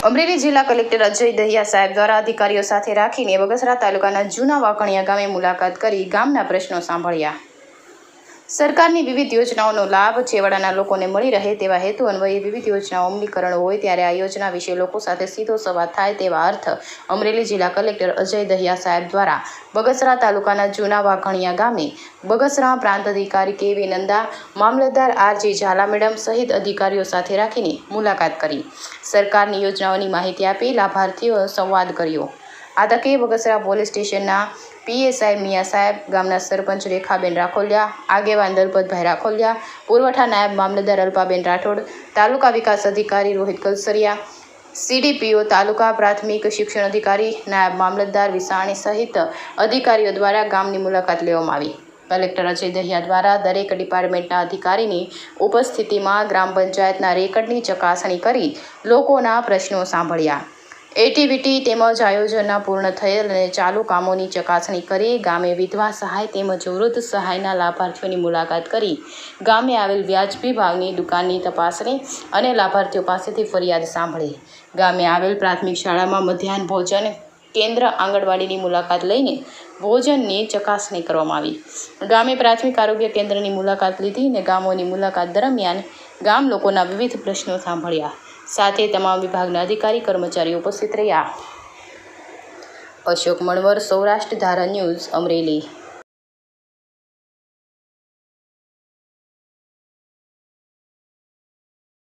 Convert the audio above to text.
અમરેલી જિલ્લા કલેક્ટર અજય દહિયા સાહેબ દ્વારા અધિકારીઓ સાથે રાખીને બગસરા તાલુકાના જૂના વાકણિયા ગામે મુલાકાત કરી ગામના પ્રશ્નો સાંભળ્યા. સરકારની વિવિધ યોજનાઓનો લાભ છેવાડાના લોકોને મળી રહે તેવા હેતુ અન્વયે વિવિધ યોજનાઓ અમલીકરણ હોય ત્યારે આ યોજના વિશે લોકો સાથે સીધો સંવાદ થાય તેવા અર્થ અમરેલી જિલ્લા કલેક્ટર અજય દહિયા સાહેબ દ્વારા બગસરા તાલુકાના જૂના વાઘણિયા ગામે બગસરા પ્રાંત અધિકારી કે.વી. નંદા, મામલતદાર આર.જી. ઝાલા મેડમ સહિત અધિકારીઓ સાથે રાખીને મુલાકાત કરી સરકારની યોજનાઓની માહિતી આપી લાભાર્થીઓ સંવાદ કર્યો. આ તકે બગસરા પોલીસ સ્ટેશનના પીએસઆઈ મિયા સાહેબ, ગામના સરપંચ રેખાબેન રાખોલિયા, આગેવાન દલપતભાઈ રાખોલિયા, પુરવઠા નાયબ મામલતદાર અલ્પાબેન રાઠોડ, તાલુકા વિકાસ અધિકારી રોહિત કલસરિયા, સીડીપીઓ તાલુકા પ્રાથમિક શિક્ષણ અધિકારી નાયબ મામલતદાર વિસાણી સહિત અધિકારીઓ દ્વારા ગામની મુલાકાત લેવામાં આવી. કલેક્ટર અજય દહિયા દ્વારા દરેક ડિપાર્ટમેન્ટના અધિકારીની ઉપસ્થિતિમાં ગ્રામ પંચાયતના રેકર્ડની ચકાસણી કરી લોકોના પ્રશ્નો સાંભળ્યા. એક્ટિવિટી તેમજ આયોજનના પૂર્ણ થયેલ અને ચાલુ કામોની ચકાસણી કરી ગામે વિધવા સહાય તેમજ વૃદ્ધ સહાયના લાભાર્થીઓની મુલાકાત કરી ગામે આવેલ વ્યાજબી ભાવની દુકાનની તપાસણી અને લાભાર્થીઓ પાસેથી ફરિયાદ સાંભળી. ગામે આવેલ પ્રાથમિક શાળામાં મધ્યાહન ભોજન કેન્દ્ર આંગણવાડીની મુલાકાત લઈને ભોજનની ચકાસણી કરવામાં આવી. ગામે પ્રાથમિક આરોગ્ય કેન્દ્રની મુલાકાત લીધી અને ગામોની મુલાકાત દરમિયાન ગામ લોકોના વિવિધ પ્રશ્નો સાંભળ્યા. સાથે તમામ વિભાગના અધિકારી કર્મચારીઓ ઉપસ્થિત રહ્યા. અશોક મણવર, સૌરાષ્ટ્ર ધારા ન્યૂઝ, અમરેલી.